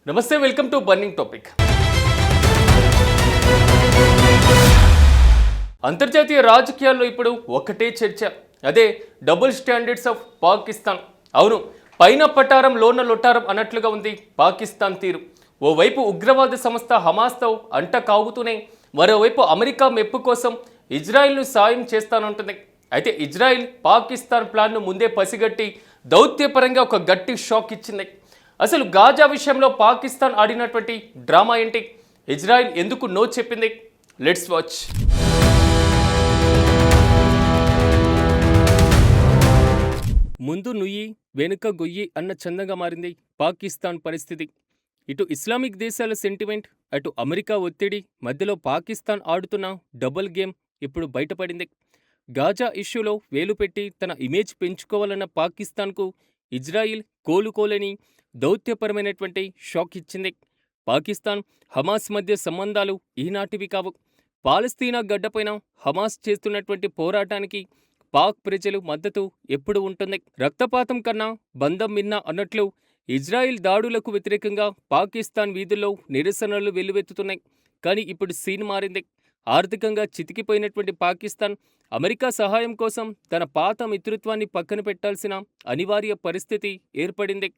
నమస్తే, welcome to burning topic. అంతర్జాతీయ రాజకీయాల్లో ఇప్పుడు ఒకటే చర్చ, అదే డబుల్ స్టాండర్డ్స్ ఆఫ్ పాకిస్తాన్. అవును, పైన పటారం లోన లొట్టారం అన్నట్లుగా ఉంది పాకిస్తాన్ తీరు. ఓవైపు ఉగ్రవాద సంస్థ హమాస్తో అంట కాగుతూనే మరోవైపు అమెరికా మెప్పు కోసం ఇజ్రాయిల్ను సాయం చేస్తానంటుంది. అయితే ఇజ్రాయిల్ పాకిస్తాన్ ప్లాన్ను ముందే పసిగట్టి దౌత్యపరంగా ఒక గట్టి షాక్ ఇచ్చింది. అసలు గాజా విషయంలో పాకిస్తాన్ ఆడినటువంటి డ్రామా ఏంటి? ఇజ్రాయిల్ ఎందుకు నో చెప్పింది? Let's watch. ముందు నుయ్యి వెనుక గొయ్యి అన్న చందంగా మారింది పాకిస్తాన్ పరిస్థితి. ఇటు ఇస్లామిక్ దేశాల సెంటిమెంట్, అటు అమెరికా ఒత్తిడి మధ్యలో పాకిస్తాన్ ఆడుతున్న డబుల్ గేమ్ ఇప్పుడు బయటపడింది. గాజా ఇష్యూలో వేలు పెట్టి తన ఇమేజ్ పెంచుకోవాలన్న పాకిస్తాన్కు ఇజ్రాయిల్ కోలుకోలేని దౌత్యపరమైనటువంటి షాక్ ఇచ్చింది. పాకిస్తాన్ హమాస్ మధ్య సంబంధాలు ఈనాటివి కావు. పాలస్తీనా గడ్డపైన హమాస్ చేస్తున్నటువంటి పోరాటానికి పాక్ ప్రజలు మద్దతు ఎప్పుడు ఉంటుంది. రక్తపాతం కన్నా బంధం మిన్నా అన్నట్లు ఇజ్రాయిల్ దాడులకు వ్యతిరేకంగా పాకిస్తాన్ వీధుల్లో నిరసనలు వెల్లువెత్తుతున్నాయి. కానీ ఇప్పుడు సీన్ మారింది. ఆర్థికంగా చితికిపోయినటువంటి పాకిస్తాన్ అమెరికా సహాయం కోసం తన పాత మిత్రత్వాన్ని పక్కన పెట్టాల్సిన అనివార్య పరిస్థితి ఏర్పడింది.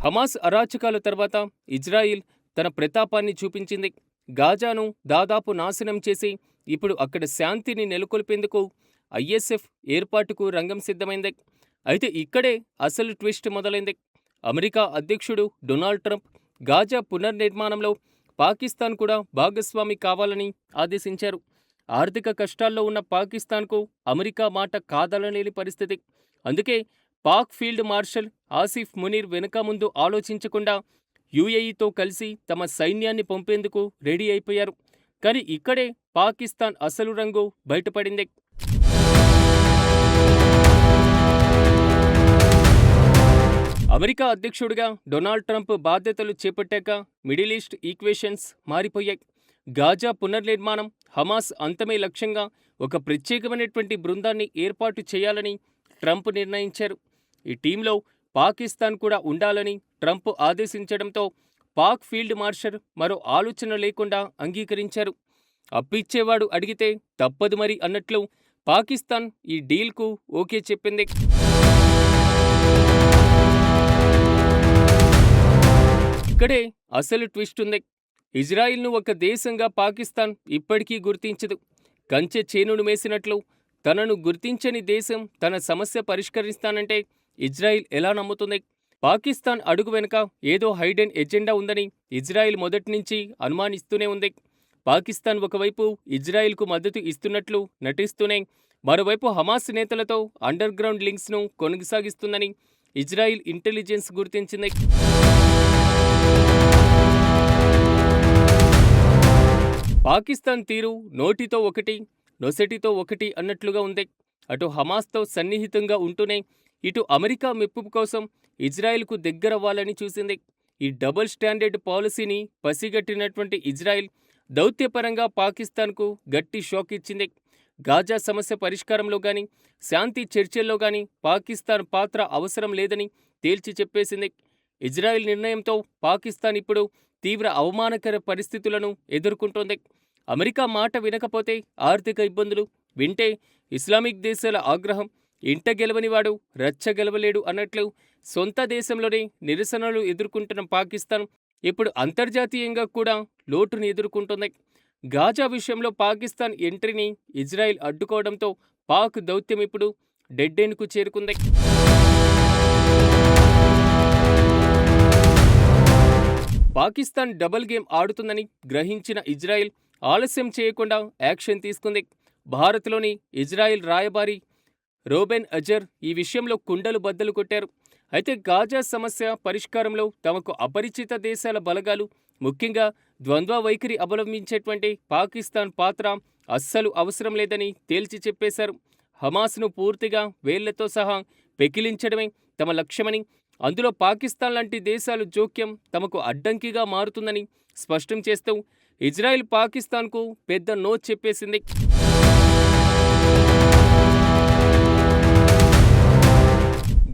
హమాస్ అరాచకాల తర్వాత ఇజ్రాయిల్ తన ప్రతాపాన్ని చూపించింది. గాజాను దాదాపు నాశనం చేసి ఇప్పుడు అక్కడ శాంతిని నెలకొల్పేందుకు ఐఎస్ఎఫ్ ఏర్పాటుకు రంగం సిద్ధమైంది. అయితే ఇక్కడే అసలు ట్విస్ట్ మొదలైంది. అమెరికా అధ్యక్షుడు డొనాల్డ్ ట్రంప్ గాజా పునర్నిర్మాణంలో పాకిస్తాన్ కూడా భాగస్వామి కావాలని ఆదేశించారు. ఆర్థిక కష్టాల్లో ఉన్న పాకిస్తాన్కు అమెరికా మాట కాదనలేని పరిస్థితి. అందుకే పాక్ ఫీల్డ్ మార్షల్ ఆసిఫ్ మునీర్ వెనుక ముందు ఆలోచించకుండా యుఏఈతో కలిసి తమ సైన్యాన్ని పంపేందుకు రెడీ అయిపోయారు. కానీ ఇక్కడే పాకిస్తాన్ అసలు రంగు బయటపడింది. అమెరికా అధ్యక్షుడిగా డొనాల్డ్ ట్రంప్ బాధ్యతలు చేపట్టాక మిడిల్ ఈస్ట్ ఈక్వేషన్స్ మారిపోయాయి. గాజా పునర్నిర్మాణం, హమాస్ అంతమే లక్ష్యంగా ఒక ప్రత్యేకమైనటువంటి బృందాన్ని ఏర్పాటు చేయాలని ట్రంప్ నిర్ణయించారు. ఈ టీంలో పాకిస్తాన్ కూడా ఉండాలని ట్రంప్ ఆదేశించడంతో పాక్ ఫీల్డ్ మార్షల్ మరో ఆలోచన లేకుండా అంగీకరించారు. అప్పిచ్చేవాడు అడిగితే తప్పదు మరి అన్నట్లు పాకిస్తాన్ ఈ డీల్కు ఓకే చెప్పింది. ఇక్కడే అసలు ట్విస్ట్ ఉంది. ఇజ్రాయిల్ను ఒక దేశంగా పాకిస్తాన్ ఇప్పటికీ గుర్తించదు. కంచె చేనును మేసినట్లు తనను గుర్తించని దేశం తన సమస్య పరిష్కరిస్తానంటే ఇజ్రాయిల్ ఎలా నమ్ముతుంది? పాకిస్తాన్ అడుగు వెనుక ఏదో హైడెన్ ఎజెండా ఉందని ఇజ్రాయిల్ మొదటి నుంచి అనుమానిస్తూనే ఉంది. పాకిస్తాన్ ఒకవైపు ఇజ్రాయిల్కు మద్దతు ఇస్తున్నట్లు నటిస్తూనే మరోవైపు హమాస్ నేతలతో అండర్ గ్రౌండ్ లింక్స్ను కొనసాగిస్తుందని ఇజ్రాయిల్ ఇంటెలిజెన్స్ గుర్తించింది. పాకిస్తాన్ తీరు నోటితో ఒకటి, నొసటితో ఒకటి అన్నట్లుగా ఉంది. అటు హమాస్తో సన్నిహితంగా ఉంటూనే ఇటు అమెరికా మెప్పు కోసం ఇజ్రాయిల్కు దగ్గరవ్వాలని చూసింది. ఈ డబుల్ స్టాండర్డ్ పాలసీని పసిగట్టినటువంటి ఇజ్రాయిల్ దౌత్యపరంగా పాకిస్తాన్కు గట్టి షాక్ ఇచ్చింది. గాజా సమస్య పరిష్కారంలో గాని, శాంతి చర్చల్లో గాని పాకిస్తాన్ పాత్ర అవసరం లేదని తేల్చి చెప్పేసింది. ఇజ్రాయిల్ నిర్ణయంతో పాకిస్తాన్ ఇప్పుడు తీవ్ర అవమానకర పరిస్థితులను ఎదుర్కొంటోంది. అమెరికా మాట వినకపోతే ఆర్థిక ఇబ్బందులు, వింటే ఇస్లామిక్ దేశాల ఆగ్రహం, ఇంట గెలవనివాడు రచ్చ గెలవలేడు అన్నట్లు సొంత దేశంలోనే నిరసనలు ఎదుర్కొంటున్న పాకిస్తాన్ ఇప్పుడు అంతర్జాతీయంగా కూడా లోటును ఎదుర్కొంటోంది. గాజా విషయంలో పాకిస్తాన్ ఎంట్రీని ఇజ్రాయిల్ అడ్డుకోవడంతో పాక్ దౌత్యం ఇప్పుడు డెడ్ ఎండ్కు చేరుకుంది. పాకిస్తాన్ డబుల్ గేమ్ ఆడుతుందని గ్రహించిన ఇజ్రాయిల్ ఆలస్యం చేయకుండా యాక్షన్ తీసుకుంది. భారత్లోని ఇజ్రాయిల్ రాయబారి రోబెన్ అజర్ ఈ విషయంలో కుండలు బద్దలు కొట్టారు. అయితే గాజా సమస్య పరిష్కారంలో తమకు అపరిచిత దేశాల బలగాలు, ముఖ్యంగా ద్వంద్వ వైఖరి అవలంబించేటువంటి పాకిస్తాన్ పాత్ర అస్సలు అవసరం లేదని తేల్చి చెప్పేశారు. హమాస్ను పూర్తిగా వేళ్లతో సహా పెకిలించడమే తమ లక్ష్యమని, అందులో పాకిస్తాన్ లాంటి దేశాలు జోక్యం తమకు అడ్డంకిగా మారుతుందని స్పష్టం చేస్తూ ఇజ్రాయిల్ పాకిస్తాన్కు పెద్ద నో చెప్పేసింది.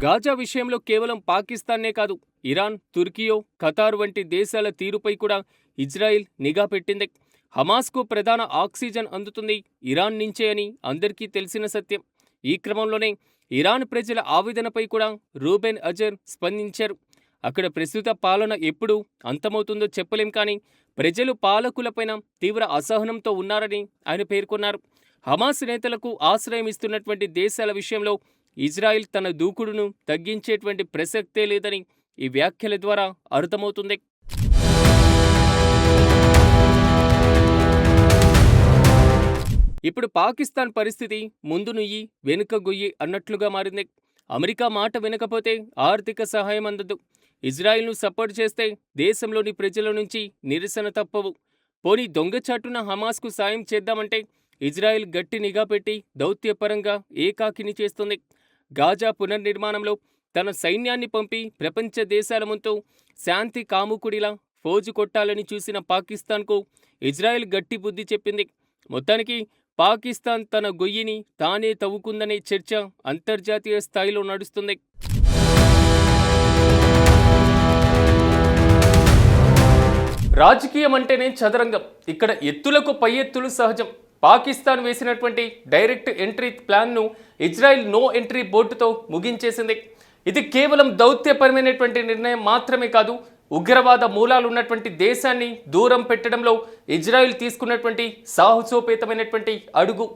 గాజా విషయంలో కేవలం పాకిస్తాన్నే కాదు, ఇరాన్, తుర్కియో, ఖతార్ వంటి దేశాల తీరుపై కూడా ఇజ్రాయిల్ నిఘా పెట్టింది. హమాస్కు ప్రధాన ఆక్సిజన్ అందుతుంది ఇరాన్ నుంచే అని అందరికీ తెలిసిన సత్యం. ఈ క్రమంలోనే ఇరాన్ ప్రజల ఆవేదనపై కూడా రూబెన్ అజర్ స్పందించారు. అక్కడ ప్రస్తుత పాలన ఎప్పుడు అంతమవుతుందో చెప్పలేం, కానీ ప్రజలు పాలకులపైన తీవ్ర అసహనంతో ఉన్నారని ఆయన పేర్కొన్నారు. హమాస్ నేతలకు ఆశ్రయం ఇస్తున్నటువంటి దేశాల విషయంలో ఇజ్రాయిల్ తన దూకుడును తగ్గించేటువంటి ప్రసక్తే లేదని ఈ వ్యాఖ్యల ద్వారా అర్థమవుతుంది. ఇప్పుడు పాకిస్తాన్ పరిస్థితి ముందు నుయ్యి వెనుక గొయ్యి అన్నట్లుగా మారింది. అమెరికా మాట వినకపోతే ఆర్థిక సహాయం అందదు. ఇజ్రాయిల్ను సపోర్ట్ చేస్తే దేశంలోని ప్రజల నుంచి నిరసన తప్పవు. పోనీ దొంగచాటున హమాస్కు సాయం చేద్దామంటే ఇజ్రాయిల్ గట్టి నిఘా పెట్టి దౌత్యపరంగా ఏకాకిని చేస్తుంది. గాజా పునర్నిర్మాణంలో తన సైన్యాన్ని పంపి ప్రపంచ దేశాల ముందు శాంతి కాముకుడిలా ఫోజు కొట్టాలని చూసిన పాకిస్తాన్కు ఇజ్రాయిల్ గట్టి బుద్ధి చెప్పింది. మొత్తానికి పాకిస్తాన్ తన గొయ్యిని తానే తవ్వుకుందనే చర్చ అంతర్జాతీయ స్థాయిలో నడుస్తుంది. రాజకీయం అంటేనే చదరంగం. ఇక్కడ ఎత్తులకు పై ఎత్తులు సహజం. పాకిస్తాన్ వేసినటువంటి డైరెక్ట్ ఎంట్రీ ప్లాన్ను ఇజ్రాయిల్ నో ఎంట్రీ బోర్డుతో ముగించేసింది. ఇది కేవలం దౌత్యపరమైనటువంటి నిర్ణయం మాత్రమే కాదు, ఉగ్రవాద మూలాలున్నటువంటి దేశాన్ని దూరం పెట్టడంలో ఇజ్రాయిల్ తీసుకున్నటువంటి సాహసోపేతమైనటువంటి అడుగు.